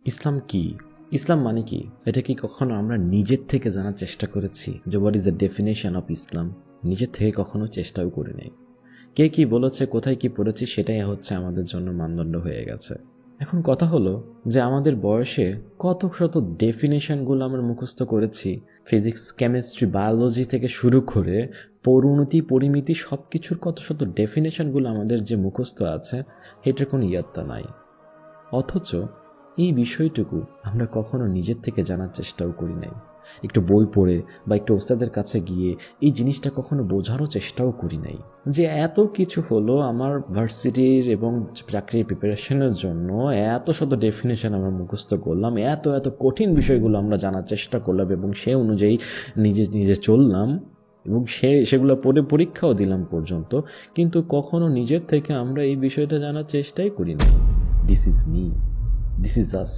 ইসলাম কি? ইসলাম মানে কি? এটা কি কখনো আমরা নিজের থেকে জানার চেষ্টা করেছি যে what is the definition of Islam? নিজের থেকে কখনো চেষ্টাও করি নাই। কে কি বলেছে, কোথায় কি পড়েছি, সেটাই হচ্ছে আমাদের জন্য মানদণ্ড হয়ে গেছে। এখন কথা হলো যে আমাদের বয়সে কত শত ডেফিনেশনগুলো আমরা মুখস্থ করেছি। ফিজিক্স, কেমিস্ট্রি, বায়োলজি থেকে শুরু করে পরিণতি, পরিমিতি সব কিছুর কত শত ডেফিনেশনগুলো আমাদের যে মুখস্থ আছে, এটার কোনো ইয়াত্তা নাই। অথচ এই বিষয়টুকু আমরা কখনো নিজের থেকে জানার চেষ্টাও করি নাই। একটু বই পড়ে বা একটু ওস্তাদের কাছে গিয়ে এই জিনিসটা কখনো বোঝারও চেষ্টাও করি নাই যে এত কিছু হলো আমার ভার্সিটির এবং চাকরির প্রিপারেশনের জন্য, এত শত ডেফিনেশন আমরা মুখস্থ করলাম, এত এত কঠিন বিষয়গুলো আমরা জানার চেষ্টা করলাম এবং সে অনুযায়ী নিজে নিজে চললাম এবং সেগুলো পড়ে পরীক্ষাও দিলাম পর্যন্ত, কিন্তু কখনো নিজের থেকে আমরা এই বিষয়টা জানার চেষ্টাই করি নাই। This is me, this is us.